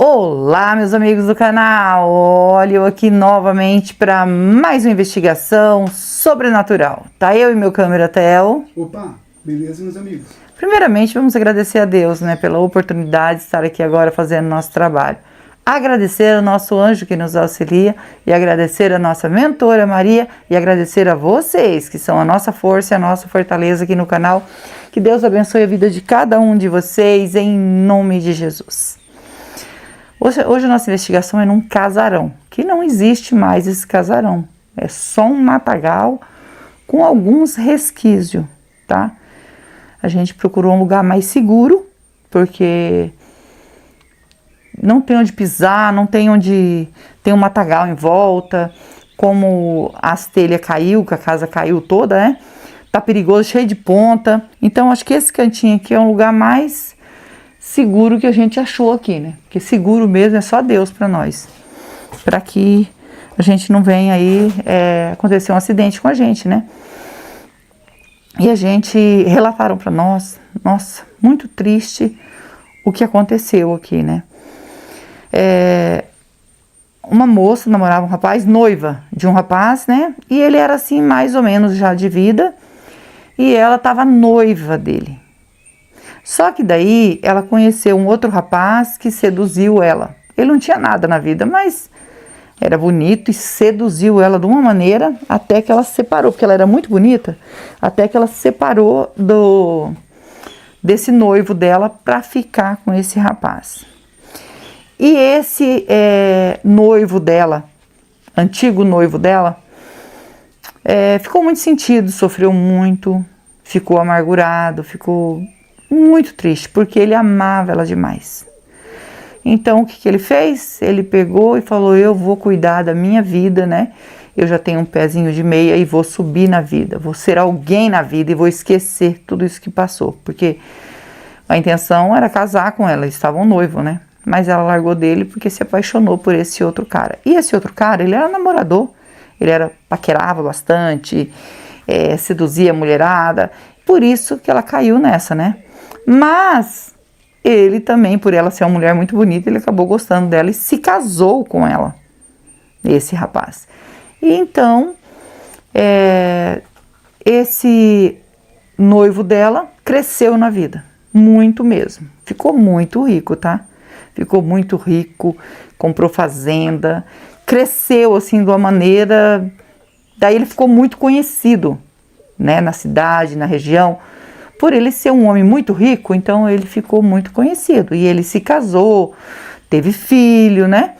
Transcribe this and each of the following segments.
Olá, meus amigos do canal, olha eu aqui novamente para mais uma investigação sobrenatural. Tá eu e meu câmera Theo. Opa, beleza, meus amigos? Primeiramente, vamos agradecer a Deus, né, pela oportunidade de estar aqui agora fazendo nosso trabalho. Agradecer ao nosso anjo que nos auxilia e agradecer a nossa mentora Maria e agradecer a vocês que são a nossa força e a nossa fortaleza aqui no canal. Que Deus abençoe a vida de cada um de vocês em nome de Jesus. Hoje a nossa investigação é num casarão, que não existe mais esse casarão. É só um matagal com alguns resquícios, tá? A gente procurou um lugar mais seguro, porque não tem onde pisar, não tem onde... Tem um matagal em volta, como as telhas caiu, que a casa caiu toda, né? Tá perigoso, cheio de ponta. Então, acho que esse cantinho aqui é um lugar mais seguro que a gente achou aqui, né? Porque seguro mesmo é só Deus para nós. Para que a gente não venha aí acontecer um acidente com a gente, né? E a gente relataram para nós, nossa, muito triste o que aconteceu aqui, né? Uma moça namorava um rapaz, noiva de um rapaz, né? E ele era assim, mais ou menos já de vida. E ela estava noiva dele. Só que daí ela conheceu um outro rapaz que seduziu ela. Ele não tinha nada na vida, mas era bonito e seduziu ela de uma maneira até que ela se separou, porque ela era muito bonita, até que ela se separou desse noivo dela para ficar com esse rapaz. E esse noivo dela, antigo noivo dela, ficou muito sentido, sofreu muito, ficou amargurado, ficou muito triste, porque ele amava ela demais. Então, o que ele fez? Ele pegou e falou, eu vou cuidar da minha vida, né? Eu já tenho um pezinho de meia e vou subir na vida, vou ser alguém na vida e vou esquecer tudo isso que passou. Porque a intenção era casar com ela, eles estavam noivos, né? Mas ela largou dele porque se apaixonou por esse outro cara. E esse outro cara, ele era namorador, ele paquerava bastante, seduzia a mulherada. Por isso que ela caiu nessa, né? Mas ele também, por ela ser uma mulher muito bonita, ele acabou gostando dela e se casou com ela, esse rapaz. E então, esse noivo dela cresceu na vida, muito mesmo. Ficou muito rico, tá? Ficou muito rico, comprou fazenda, cresceu assim de uma maneira... Daí ele ficou muito conhecido, né, na cidade, na região. Por ele ser um homem muito rico, então ele ficou muito conhecido. E ele se casou, teve filho, né?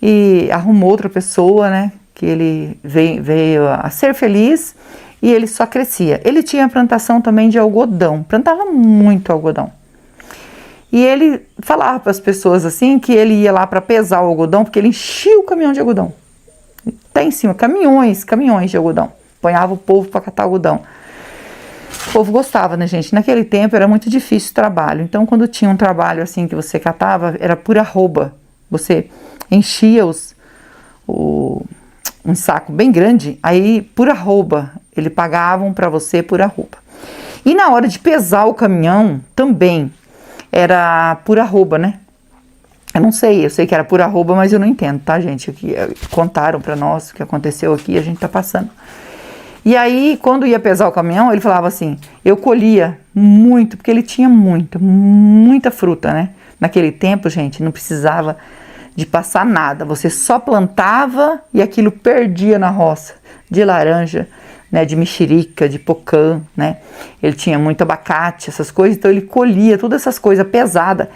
E arrumou outra pessoa, né? Que ele veio a ser feliz e ele só crescia. Ele tinha plantação também de algodão, plantava muito algodão. E ele falava para as pessoas assim que ele ia lá para pesar o algodão, porque ele enchia o caminhão de algodão. Tá em cima, caminhões de algodão. Ponhava o povo para catar algodão. O povo gostava, né, gente? Naquele tempo era muito difícil o trabalho. Então, quando tinha um trabalho assim que você catava, era por arroba. Você enchia um saco bem grande, aí por arroba. Eles pagavam para você por arroba. E na hora de pesar o caminhão, também era por arroba, né? Eu sei que era por arroba, mas eu não entendo, tá, gente? O que contaram para nós, o que aconteceu aqui, a gente tá passando. E aí, quando ia pesar o caminhão, ele falava assim, eu colhia muito, porque ele tinha muita fruta, né? Naquele tempo, gente, não precisava de passar nada, você só plantava e aquilo perdia na roça, de laranja, né? De mexerica, de pocã, né? Ele tinha muito abacate, essas coisas, então ele colhia todas essas coisas pesadas,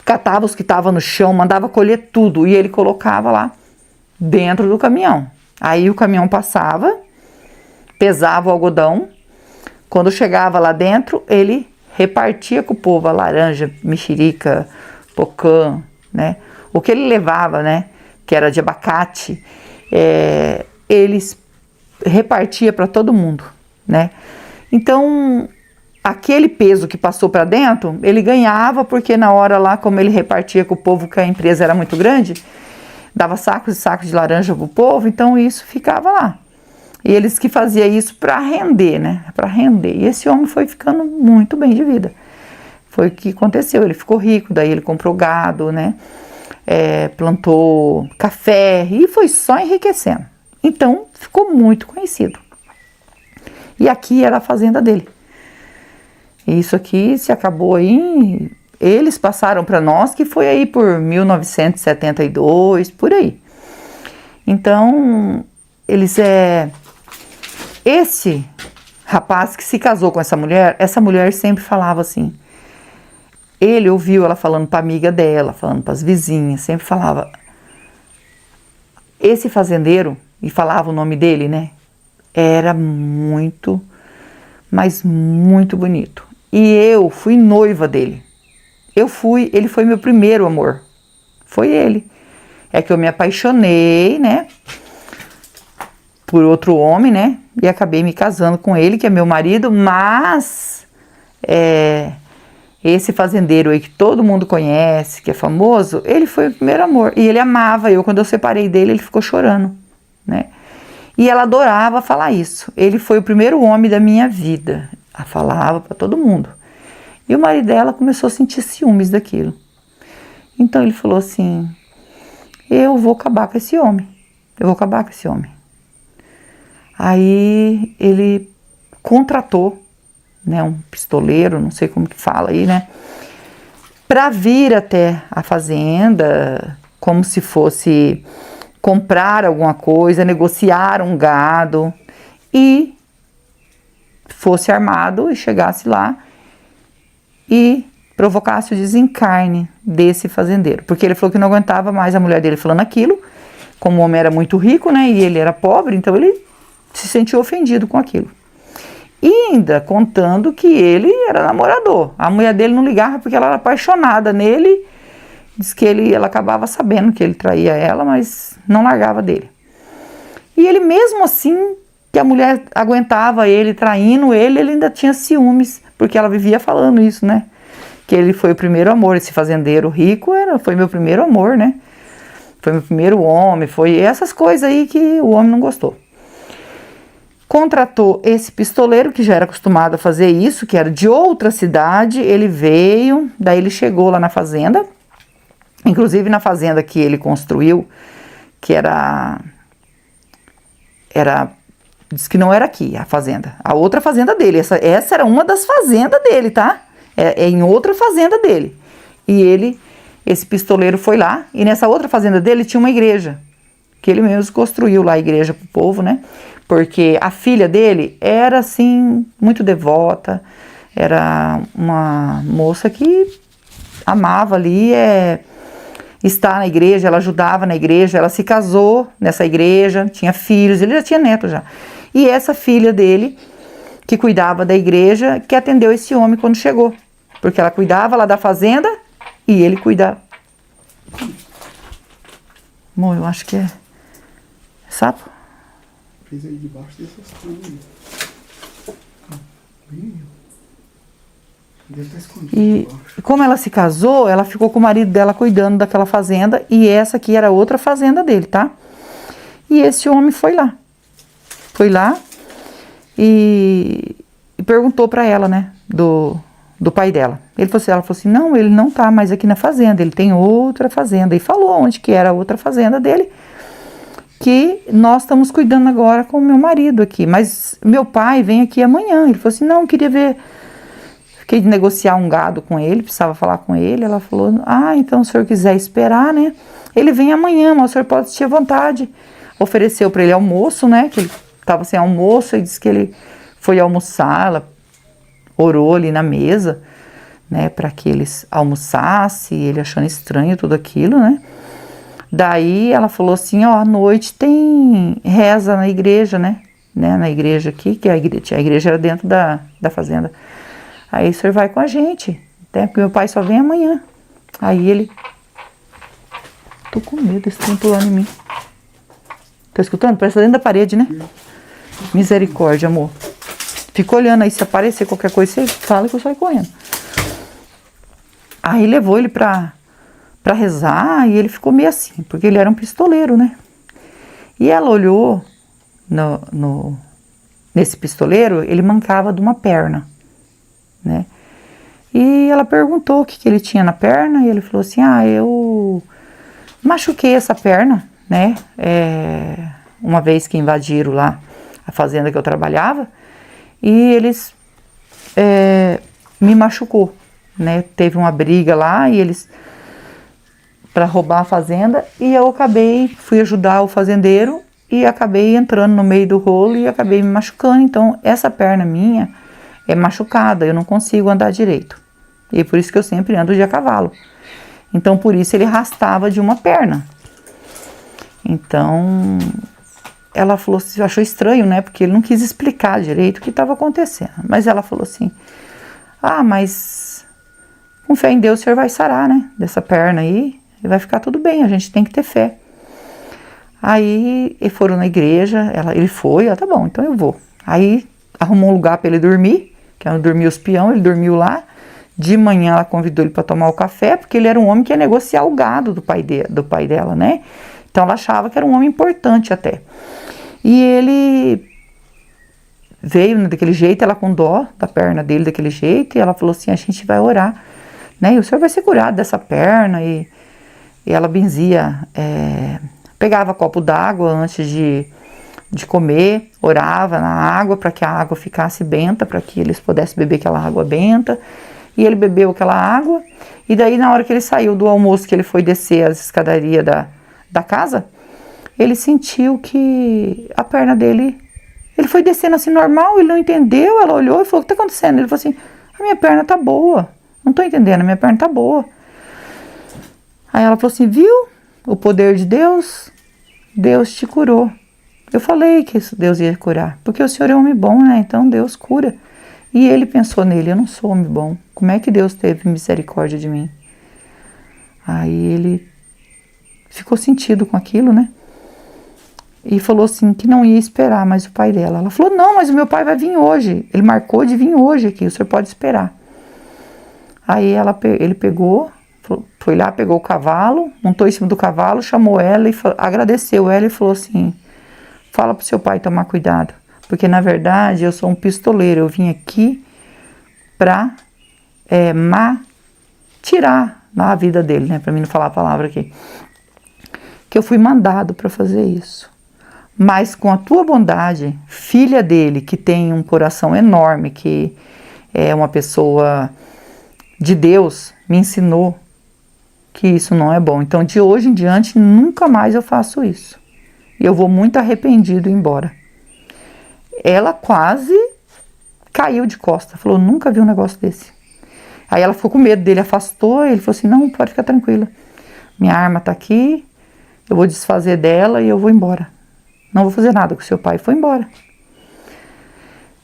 catava os que estavam no chão, mandava colher tudo e ele colocava lá dentro do caminhão. Aí o caminhão passava, pesava o algodão, quando chegava lá dentro, ele repartia com o povo a laranja, mexerica, pocã, né? O que ele levava, né, que era de abacate, eles repartia para todo mundo, né? Então, aquele peso que passou para dentro, ele ganhava, porque na hora lá, como ele repartia com o povo, que a empresa era muito grande, dava sacos e sacos de laranja pro povo, então isso ficava lá. E eles que faziam isso para render, né? Para render. E esse homem foi ficando muito bem de vida. Foi o que aconteceu, ele ficou rico, daí ele comprou gado, né? plantou café e foi só enriquecendo. Então ficou muito conhecido. E aqui era a fazenda dele. E isso aqui se acabou aí, eles passaram para nós, que foi aí por 1972, por aí. Então, esse rapaz que se casou com essa mulher sempre falava assim, ele ouviu ela falando para amiga dela, falando para as vizinhas, sempre falava, esse fazendeiro, e falava o nome dele, né, era muito, mas muito bonito. E eu fui noiva dele. Ele foi meu primeiro amor. Foi ele. É que eu me apaixonei, né? Por outro homem, né? E acabei me casando com ele, que é meu marido, mas esse fazendeiro aí que todo mundo conhece, que é famoso, ele foi o primeiro amor. E ele amava eu. Quando eu separei dele, ele ficou chorando, né? E ela adorava falar isso. Ele foi o primeiro homem da minha vida. Ela falava para todo mundo. E o marido dela começou a sentir ciúmes daquilo. Então ele falou assim, eu vou acabar com esse homem. Eu vou acabar com esse homem. Aí ele contratou, né, um pistoleiro, não sei como que fala aí, né, para vir até a fazenda, como se fosse comprar alguma coisa, negociar um gado e fosse armado e chegasse lá e provocasse o desencarne desse fazendeiro. Porque ele falou que não aguentava mais a mulher dele falando aquilo, como o homem era muito rico, né, e ele era pobre, então ele se sentiu ofendido com aquilo. E ainda contando que ele era namorador. A mulher dele não ligava porque ela era apaixonada nele. Diz que ela acabava sabendo que ele traía ela, mas não largava dele. E ele mesmo assim, que a mulher aguentava ele traindo ele ainda tinha ciúmes, porque ela vivia falando isso, né? Que ele foi o primeiro amor, esse fazendeiro rico foi meu primeiro amor, né? Foi meu primeiro homem, foi essas coisas aí que o homem não gostou. Contratou esse pistoleiro que já era acostumado a fazer isso, que era de outra cidade, ele veio, daí ele chegou lá na fazenda, inclusive na fazenda que ele construiu, que diz que não era aqui a fazenda, a outra fazenda dele, essa era uma das fazendas dele, tá? É em outra fazenda dele. E esse pistoleiro foi lá, e nessa outra fazenda dele tinha uma igreja, que ele mesmo construiu lá a igreja pro povo, né? Porque a filha dele era, assim, muito devota, era uma moça que amava ali, estar na igreja, ela ajudava na igreja, ela se casou nessa igreja, tinha filhos, ele já tinha neto já. E essa filha dele, que cuidava da igreja, que atendeu esse homem quando chegou, porque ela cuidava lá da fazenda e ele cuidava. Bom, eu acho que é sapo. Fez aí debaixo dessas coisas aí. Deve estar escondido debaixo. E como ela se casou, ela ficou com o marido dela cuidando daquela fazenda, e essa aqui era outra fazenda dele, tá? E esse homem foi lá. Foi lá e perguntou pra ela, né, do pai dela. Ela falou assim, não, ele não tá mais aqui na fazenda, ele tem outra fazenda. E falou onde que era a outra fazenda dele, que nós estamos cuidando agora com o meu marido aqui, mas meu pai vem aqui amanhã. Ele falou assim, não, queria ver, fiquei de negociar um gado com ele, precisava falar com ele. Ela falou, então se o senhor quiser esperar, né, ele vem amanhã, mas o senhor pode assistir à vontade. Ofereceu para ele almoço, né, que ele estava sem almoço, e disse que ele foi almoçar, ela orou ali na mesa, né, para que eles almoçassem, ele achando estranho tudo aquilo, né. Daí ela falou assim, à noite tem reza na igreja, né, na igreja aqui, que a igreja era dentro da fazenda. Aí o senhor vai com a gente, até porque meu pai só vem amanhã. Aí ele, tô com medo desse trem pulando em mim. Tá escutando? Parece dentro da parede, né? Misericórdia, amor. Fica olhando aí, se aparecer qualquer coisa, você fala que eu saio correndo. Aí levou ele pra rezar, e ele ficou meio assim, porque ele era um pistoleiro, né? E ela olhou nesse pistoleiro, ele mancava de uma perna, né? E ela perguntou o que ele tinha na perna, e ele falou assim, eu Machuquei essa perna, né? Uma vez que invadiram lá a fazenda que eu trabalhava, e eles me machucou, né? Teve uma briga lá e eles para roubar a fazenda, e eu fui ajudar o fazendeiro e acabei entrando no meio do rolo e acabei me machucando. Então essa perna minha é machucada, eu não consigo andar direito. E é por isso que eu sempre ando de a cavalo. Então por isso ele arrastava de uma perna. Então ela falou assim, achou estranho, né? Porque ele não quis explicar direito o que estava acontecendo. Mas ela falou assim, mas com fé em Deus o senhor vai sarar, né? Dessa perna aí, e vai ficar tudo bem, a gente tem que ter fé. Aí foram na igreja, ele foi, tá bom, então eu vou. Aí arrumou um lugar para ele dormir, que era dormir os peão, ele dormiu lá. De manhã ela convidou ele para tomar o café, porque ele era um homem que ia negociar o gado do pai dela, né? Então ela achava que era um homem importante até. E ele veio daquele jeito, ela com dó da perna dele daquele jeito, e ela falou assim, a gente vai orar, né? E o senhor vai ser curado dessa perna. E ela benzia, pegava copo d'água antes de comer, orava na água para que a água ficasse benta, para que eles pudessem beber aquela água benta. E ele bebeu aquela água, e daí na hora que ele saiu do almoço, que ele foi descer as escadarias da casa, ele sentiu que a perna dele, ele foi descendo assim normal, ele não entendeu, ela olhou e falou, o que está acontecendo? Ele falou assim, a minha perna tá boa, não estou entendendo, a minha perna tá boa. Aí ela falou assim, viu o poder de Deus? Deus te curou. Eu falei que Deus ia curar, porque o senhor é homem bom, né? Então Deus cura. E ele pensou nele, eu não sou homem bom, como é que Deus teve misericórdia de mim? Aí ele ficou sentido com aquilo, né? E falou assim, que não ia esperar mais o pai dela. Ela falou, não, mas o meu pai vai vir hoje, ele marcou de vir hoje aqui, o senhor pode esperar. Aí ele pegou, foi lá, pegou o cavalo, montou em cima do cavalo, chamou ela e agradeceu ela e falou assim, fala pro seu pai tomar cuidado. Porque, na verdade, eu sou um pistoleiro. Eu vim aqui para tirar a vida dele, né? Para mim não falar a palavra aqui. Que eu fui mandado para fazer isso. Mas com a tua bondade, filha dele, que tem um coração enorme, que é uma pessoa de Deus, me ensinou que isso não é bom. Então, de hoje em diante, nunca mais eu faço isso. E eu vou muito arrependido embora. Ela quase caiu de costas, falou, nunca vi um negócio desse. Aí ela ficou com medo dele, afastou, e ele falou assim, não, pode ficar tranquila, minha arma tá aqui, eu vou desfazer dela e eu vou embora, não vou fazer nada com seu pai. Foi embora.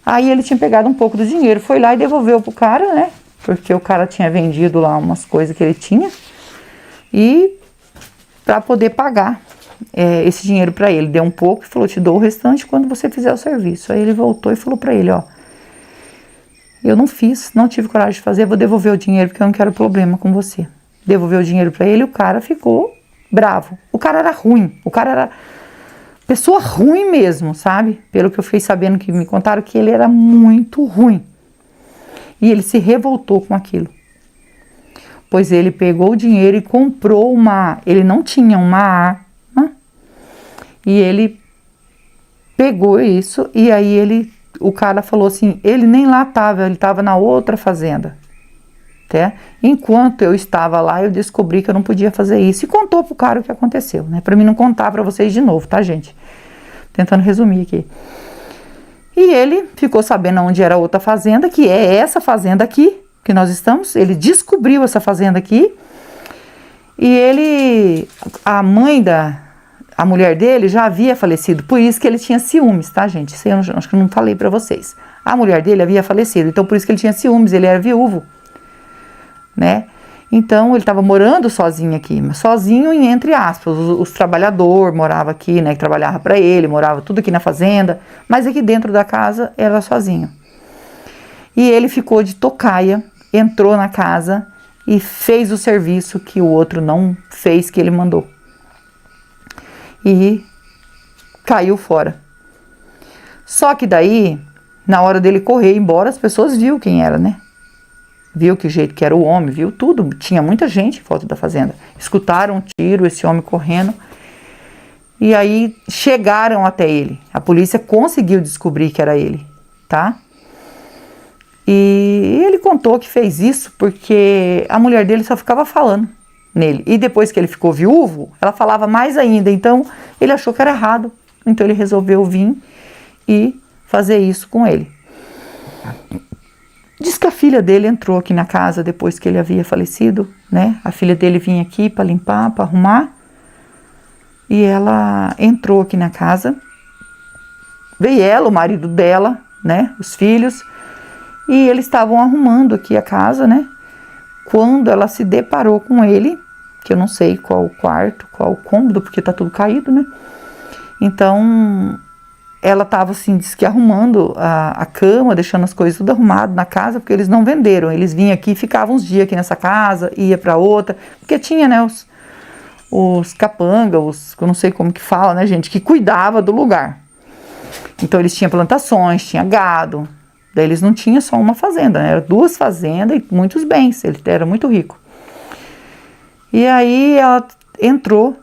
Aí ele tinha pegado um pouco do dinheiro, foi lá e devolveu pro cara, né, porque o cara tinha vendido lá umas coisas que ele tinha, e para poder pagar esse dinheiro para ele, deu um pouco e falou, te dou o restante quando você fizer o serviço. Aí ele voltou e falou para ele, eu não fiz, não tive coragem de fazer, vou devolver o dinheiro porque eu não quero problema com você. Devolveu o dinheiro para ele, o cara ficou bravo. O cara era ruim, o cara era pessoa ruim mesmo, sabe? Pelo que eu fiquei sabendo, que me contaram, que ele era muito ruim. E ele se revoltou com aquilo. Pois ele pegou o dinheiro e comprou ele não tinha uma arma, e ele pegou isso, e aí o cara falou assim, ele nem lá estava, ele estava na outra fazenda. Tá? Enquanto eu estava lá, eu descobri que eu não podia fazer isso, e contou pro cara o que aconteceu, né? Para mim não contar para vocês de novo, tá, gente? Tentando resumir aqui. E ele ficou sabendo onde era a outra fazenda, que é essa fazenda aqui, que nós estamos. Ele descobriu essa fazenda aqui, e a mulher dele já havia falecido, por isso que ele tinha ciúmes, tá, gente? Isso eu acho que eu não falei pra vocês. A mulher dele havia falecido, então por isso que ele tinha ciúmes, ele era viúvo, né? Então ele estava morando sozinho aqui, sozinho em entre aspas, os trabalhadores moravam aqui, né? Que trabalhava para ele, morava tudo aqui na fazenda, mas aqui dentro da casa era sozinho. E ele ficou de tocaia, entrou na casa e fez o serviço que o outro não fez, que ele mandou. E caiu fora. Só que daí, na hora dele correr embora, as pessoas viram quem era, né? viu que jeito que era o homem, viu tudo, tinha muita gente em volta da fazenda. Escutaram um tiro, esse homem correndo, e aí chegaram até ele. A polícia conseguiu descobrir que era ele, tá? E ele contou que fez isso porque a mulher dele só ficava falando nele. E depois que ele ficou viúvo, ela falava mais ainda. Então ele achou que era errado. Então ele resolveu vir e fazer isso com ele. Diz que a filha dele entrou aqui na casa depois que ele havia falecido, né? A filha dele vinha aqui para limpar, para arrumar. E ela entrou aqui na casa. Veio ela, o marido dela, né? Os filhos. E eles estavam arrumando aqui a casa, né? Quando ela se deparou com ele, que eu não sei qual o quarto, qual o cômodo, porque tá tudo caído, né? Então, ela tava assim, diz que arrumando a cama, deixando as coisas tudo arrumado na casa, porque eles não venderam. Eles vinham aqui, ficavam uns dias aqui nessa casa, ia para outra, porque tinha, né, os capanga, eu não sei como que fala, né, gente, que cuidava do lugar. Então, eles tinham plantações, tinha gado. Daí eles não tinham só uma fazenda, né? Eram 2 fazendas e muitos bens, ele era muito rico. E aí ela entrou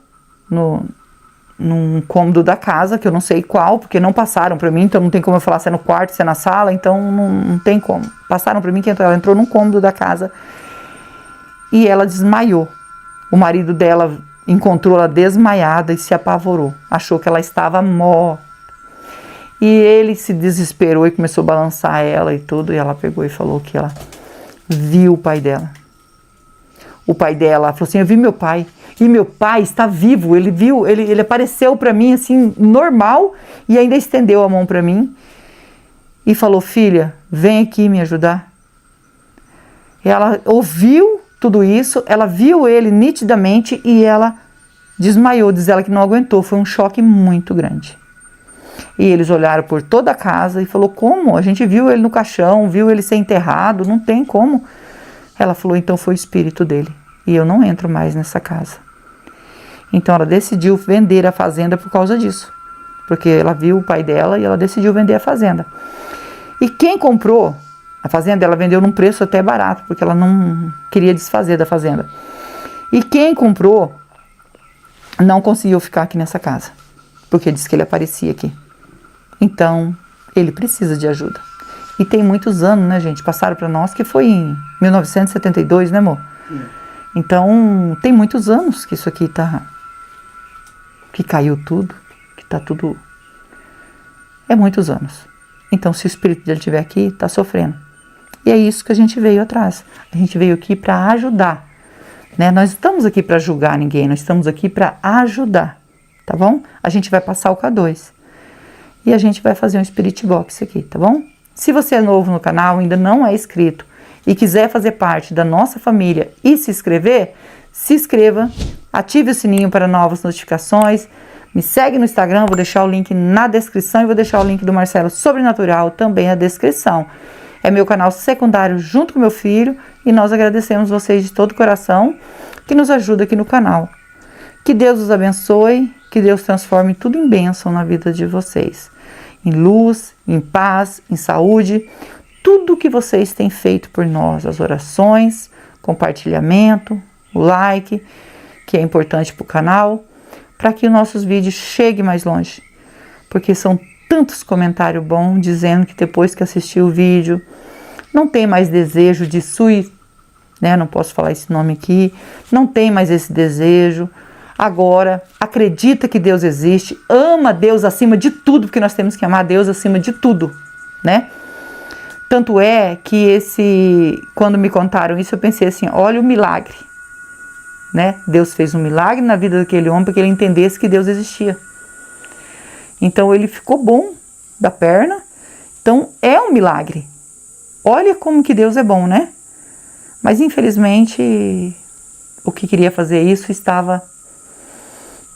num cômodo da casa, que eu não sei qual, porque não passaram para mim, então não tem como eu falar se é no quarto, se é na sala, então não tem como. Passaram para mim que ela entrou num cômodo da casa e ela desmaiou. O marido dela encontrou ela desmaiada e se apavorou, achou que ela estava morta. E ele se desesperou e começou a balançar ela e tudo. E ela pegou e falou que ela viu o pai dela. O pai dela falou assim, eu vi meu pai. E meu pai está vivo. Ele viu, ele apareceu para mim assim, normal. E ainda estendeu a mão para mim. E falou, filha, vem aqui me ajudar. E ela ouviu tudo isso. Ela viu ele nitidamente e ela desmaiou. Diz ela que não aguentou. Foi um choque muito grande. E eles olharam por toda a casa e falou, como? A gente viu ele no caixão, viu ele ser enterrado, não tem como. Ela falou, então foi o espírito dele. E eu não entro mais nessa casa. Então ela decidiu vender a fazenda por causa disso. Porque ela viu o pai dela e ela decidiu vender a fazenda. E quem comprou a fazenda, ela vendeu num preço até barato, porque ela não queria desfazer da fazenda. E quem comprou não conseguiu ficar aqui nessa casa. Porque disse que ele aparecia aqui. Então, ele precisa de ajuda. E tem muitos anos, né, gente? Passaram para nós que foi em 1972, né, amor? Então, tem muitos anos que isso aqui tá... que caiu tudo, que tá tudo... É muitos anos. Então, se o espírito dele estiver aqui, tá sofrendo. E é isso que a gente veio atrás. A gente veio aqui para ajudar. Né? Nós estamos aqui para julgar ninguém, nós estamos aqui para ajudar. Tá bom? A gente vai passar o K2. E a gente vai fazer um Spirit Box aqui, tá bom? Se você é novo no canal, ainda não é inscrito e quiser fazer parte da nossa família e se inscrever, se inscreva, ative o sininho para novas notificações, me segue no Instagram, vou deixar o link na descrição e vou deixar o link do Marcelo Sobrenatural também na descrição. É meu canal secundário junto com meu filho e nós agradecemos vocês de todo o coração que nos ajuda aqui no canal. Que Deus os abençoe, que Deus transforme tudo em bênção na vida de vocês. Em luz, em paz, em saúde, tudo que vocês têm feito por nós, as orações, compartilhamento, o like, que é importante para o canal, para que os nossos vídeos cheguem mais longe. Porque são tantos comentários bons dizendo que depois que assistiu o vídeo, não tem mais desejo de né? Não posso falar esse nome aqui, não tem mais esse desejo. Agora, acredita que Deus existe, ama Deus acima de tudo, porque nós temos que amar Deus acima de tudo, né? Tanto é que quando me contaram isso, eu pensei assim, olha o milagre, né? Deus fez um milagre na vida daquele homem para que ele entendesse que Deus existia. Então, ele ficou bom da perna, então é um milagre. Olha como que Deus é bom, né? Mas, infelizmente, o que queria fazer isso estava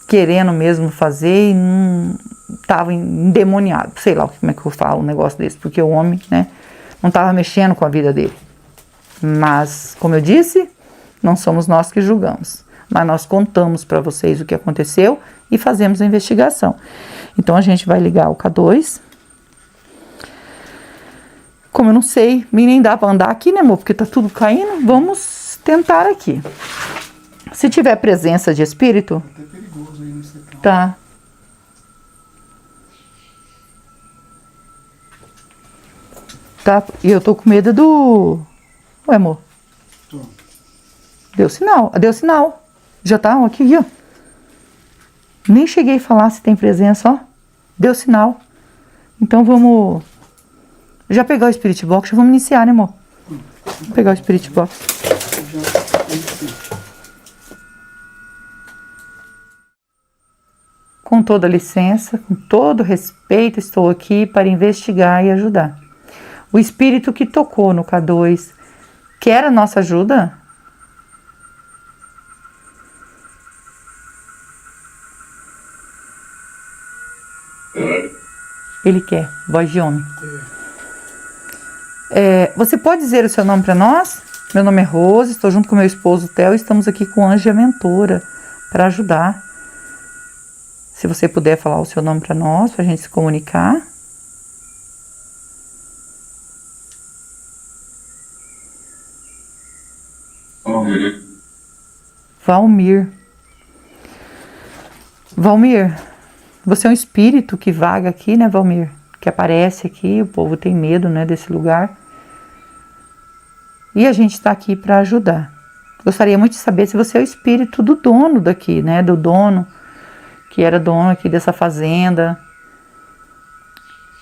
querendo mesmo fazer e não estava endemoniado, sei lá como é que eu falo um negócio desse, porque o homem, né, não estava mexendo com a vida dele. Mas, como eu disse, não somos nós que julgamos, mas nós contamos para vocês o que aconteceu e fazemos a investigação. Então a gente vai ligar o K2. Como eu não sei, nem dá pra andar aqui, né, amor? Porque tá tudo caindo. Vamos tentar aqui. Se tiver presença de espírito... Até perigoso aí nesse local. Tá. Tá. E eu tô com medo do... Ué, amor. Tô. Deu sinal. Deu sinal. Já tá aqui, ó. Nem cheguei a falar se tem presença, ó. Deu sinal. Então vamos... Já pegar o Spirit Box, já vamos iniciar, né, amor? Vamos pegar o Spirit Box. Com toda licença, com todo respeito, estou aqui para investigar e ajudar. O espírito que tocou no K2 quer a nossa ajuda? Ele quer, voz de homem. Você pode dizer o seu nome para nós? Meu nome é Rose, estou junto com meu esposo Theo e estamos aqui com o Anjo e a Mentora para ajudar. Se você puder falar o seu nome para nós, para a gente se comunicar. Valmir. Valmir, você é um espírito que vaga aqui, né, Valmir? Que aparece aqui, o povo tem medo, né, desse lugar. E a gente está aqui para ajudar. Gostaria muito de saber se você é o espírito do dono daqui, né, do dono, que era dono aqui dessa fazenda.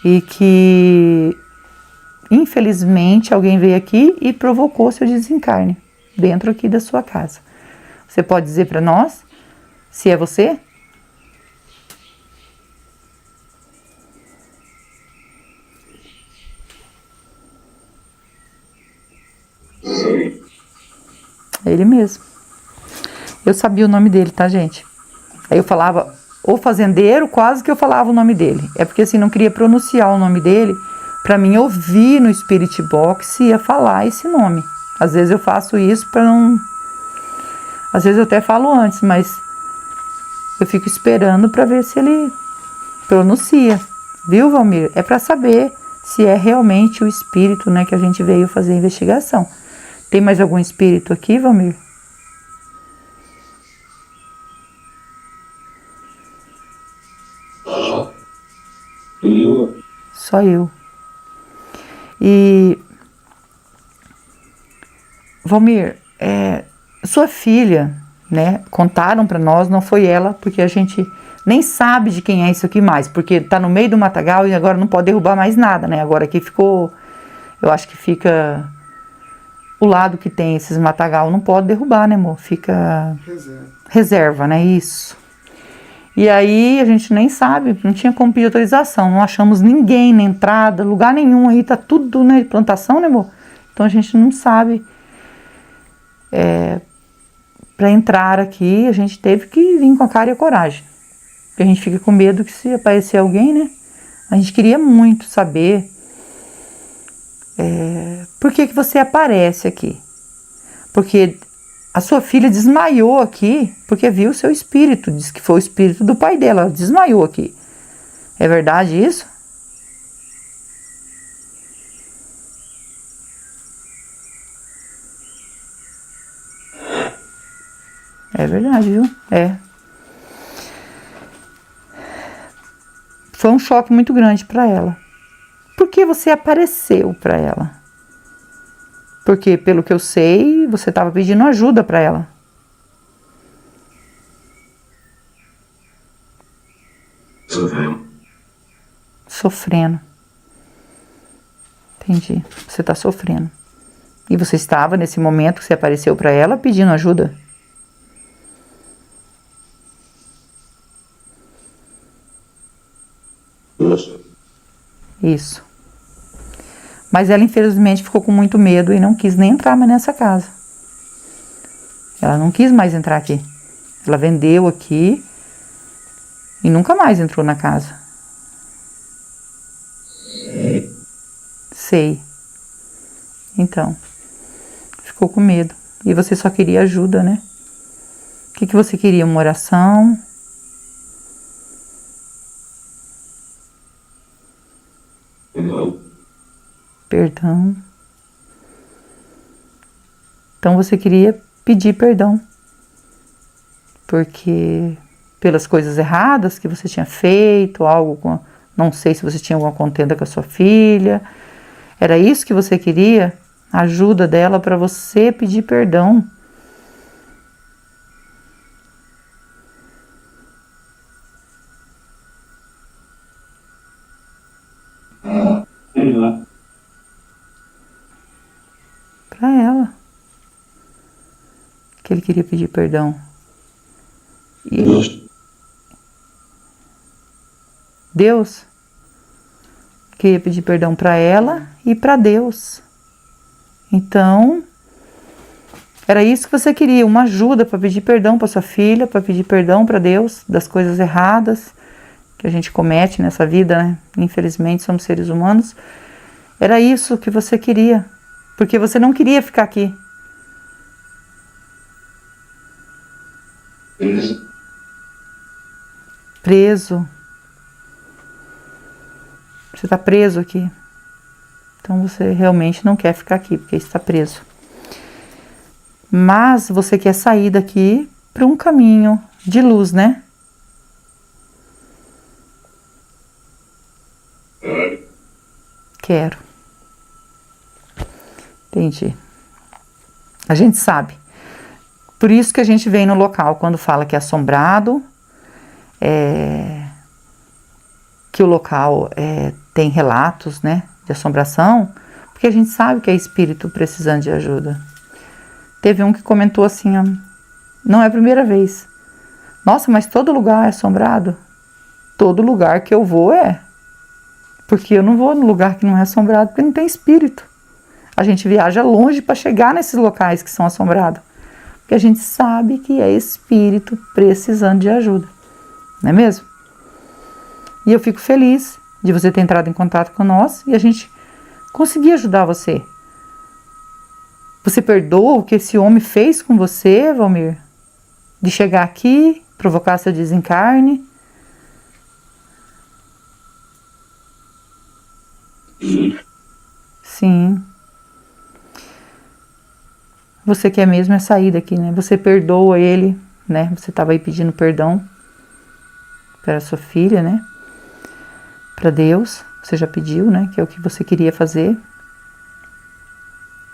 E que, infelizmente, alguém veio aqui e provocou seu desencarne dentro aqui da sua casa. Você pode dizer para nós se é você? É ele mesmo. Eu sabia o nome dele, tá, gente? Aí eu falava, o fazendeiro, quase que eu falava o nome dele. É porque assim, não queria pronunciar o nome dele para mim ouvir no Spirit Box se ia falar esse nome. Às vezes eu faço isso para não... Às vezes eu até falo antes, mas eu fico esperando para ver se ele pronuncia. Viu, Valmir? É para saber se é realmente o espírito, né, que a gente veio fazer a investigação. Tem mais algum espírito aqui, Valmir? Só eu. E... Valmir, sua filha, né, contaram para nós, não foi ela, porque a gente nem sabe de quem é isso aqui mais, porque tá no meio do matagal e agora não pode derrubar mais nada, né? Agora aqui ficou, eu acho que fica o lado que tem esses matagal, não pode derrubar, né, amor? Fica reserva, né? Isso. E aí a gente nem sabe, não tinha como pedir autorização, não achamos ninguém na entrada, lugar nenhum aí, tá tudo, né, de plantação, né, amor? Então a gente não sabe. Para entrar aqui, a gente teve que vir com a cara e a coragem. Porque a gente fica com medo que se aparecer alguém, né? A gente queria muito saber por que você aparece aqui. Porque a sua filha desmaiou aqui porque viu o seu espírito. Diz que foi o espírito do pai dela. Ela desmaiou aqui. É verdade isso? É verdade, viu? Foi um choque muito grande para ela. Por que você apareceu para ela? Porque, pelo que eu sei, você estava pedindo ajuda para ela. Sofrendo. Entendi. Você está sofrendo. E você estava, nesse momento que você apareceu para ela, pedindo ajuda? Isso. Mas ela, infelizmente, ficou com muito medo e não quis nem entrar mais nessa casa. Ela não quis mais entrar aqui. Ela vendeu aqui e nunca mais entrou na casa. Sei. Então, ficou com medo. E você só queria ajuda, né? O que você queria? Uma oração? perdão. Então você queria pedir perdão, porque pelas coisas erradas que você tinha feito, algo com, não sei se você tinha alguma contenda com a sua filha, era isso que você queria? A ajuda dela para você pedir perdão. Para ela. Que ele queria pedir perdão. E Deus queria pedir perdão para ela e para Deus. Então, era isso que você queria, uma ajuda para pedir perdão para sua filha, para pedir perdão para Deus das coisas erradas que a gente comete nessa vida, né? Infelizmente, somos seres humanos. Era isso que você queria, porque você não queria ficar aqui. Preso. Você está preso aqui. Então você realmente não quer ficar aqui, porque está preso. Mas você quer sair daqui para um caminho de luz, né? Quero. Entendi. A gente sabe. Por isso que a gente vem no local quando fala que é assombrado, que o local tem relatos, né, de assombração, porque a gente sabe que é espírito precisando de ajuda. Teve um que comentou assim, ó, não é a primeira vez. Nossa, mas todo lugar é assombrado? Todo lugar que eu vou é. Porque eu não vou no lugar que não é assombrado, porque não tem espírito. A gente viaja longe para chegar nesses locais que são assombrados. Porque a gente sabe que é espírito precisando de ajuda. Não é mesmo? E eu fico feliz de você ter entrado em contato com nós e a gente conseguir ajudar você. Você perdoa o que esse homem fez com você, Valmir? De chegar aqui, provocar seu desencarne? Sim. Você quer mesmo é sair daqui, né? Você perdoa ele, né? Você estava aí pedindo perdão para sua filha, né? Para Deus, você já pediu, né? Que é o que você queria fazer.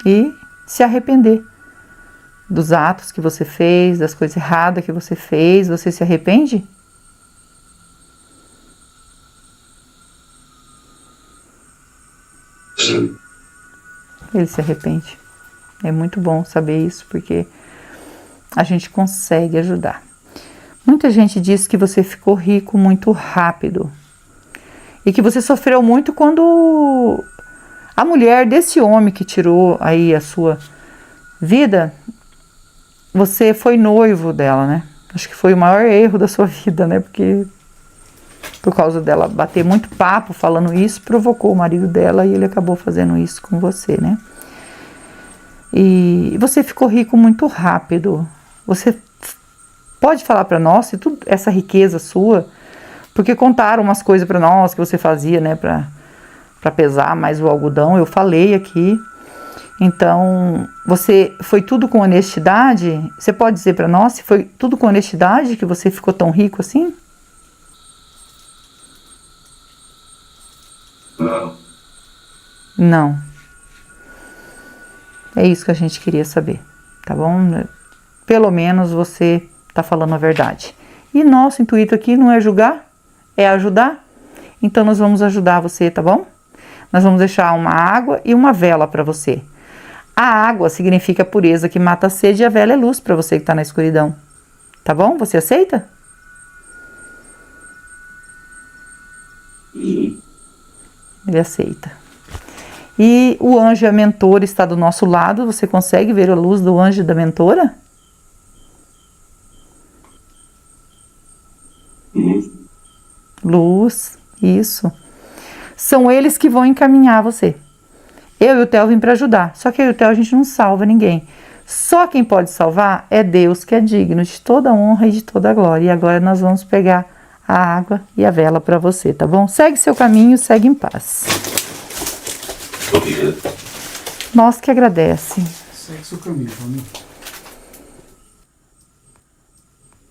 E se arrepender dos atos que você fez, das coisas erradas que você fez. Você se arrepende? Sim. Ele se arrepende. É muito bom saber isso, porque a gente consegue ajudar. Muita gente diz que você ficou rico muito rápido. E que você sofreu muito quando a mulher desse homem que tirou aí a sua vida, você foi noivo dela, né? Acho que foi o maior erro da sua vida, né? Porque por causa dela bater muito papo falando isso, provocou o marido dela e ele acabou fazendo isso com você, né? E você ficou rico muito rápido. Você pode falar para nós se tudo essa riqueza sua, porque contaram umas coisas para nós que você fazia, né, para pesar mais o algodão. Eu falei aqui. Então, você foi tudo com honestidade? Você pode dizer para nós se foi tudo com honestidade que você ficou tão rico assim? Não. Não. É isso que a gente queria saber, tá bom? Pelo menos você tá falando a verdade. E nosso intuito aqui não é julgar, é ajudar. Então nós vamos ajudar você, tá bom? Nós vamos deixar uma água e uma vela para você. A água significa pureza que mata a sede e a vela é luz para você que tá na escuridão. Tá bom? Você aceita? Ele aceita. E o anjo e a mentora está do nosso lado. Você consegue ver a luz do anjo e da mentora? Luz, isso. São eles que vão encaminhar você. Eu e o Theo vim para ajudar. Só que eu e o Theo a gente não salva ninguém. Só quem pode salvar é Deus, que é digno de toda a honra e de toda a glória. E agora nós vamos pegar a água e a vela para você, tá bom? Segue seu caminho, segue em paz. Nós que agradece. Segue seu caminho, Valmir.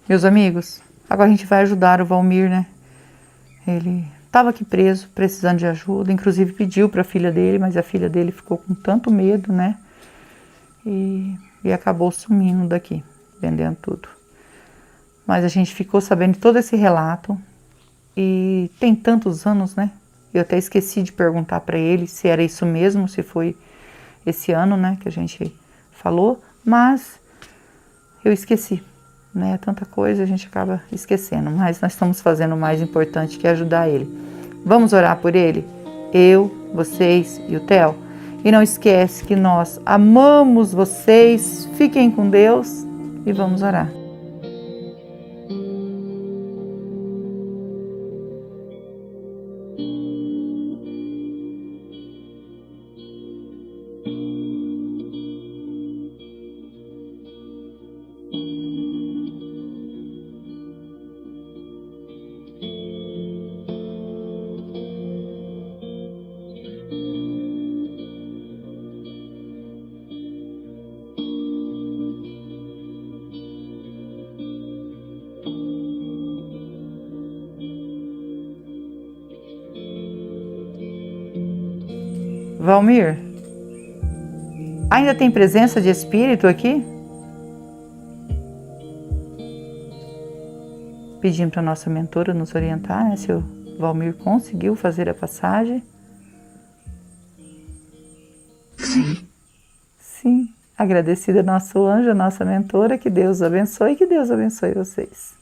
Meus amigos, agora a gente vai ajudar o Valmir, né? Ele estava aqui preso, precisando de ajuda, inclusive pediu para a filha dele, mas a filha dele ficou com tanto medo, né? E acabou sumindo daqui, vendendo tudo. Mas a gente ficou sabendo de todo esse relato e tem tantos anos, né? Eu até esqueci de perguntar para ele se era isso mesmo, se foi esse ano, né, que a gente falou, mas eu esqueci, né? Tanta coisa a gente acaba esquecendo, mas nós estamos fazendo o mais importante, que é ajudar ele. Vamos orar por ele? Eu, vocês e o Theo. E não esquece que nós amamos vocês. Fiquem com Deus e vamos orar. Valmir, ainda tem presença de espírito aqui? Pedindo para a nossa mentora nos orientar, né, se o Valmir conseguiu fazer a passagem. Sim. Sim, agradecida nosso anjo, a nossa mentora, que Deus abençoe e que Deus abençoe vocês.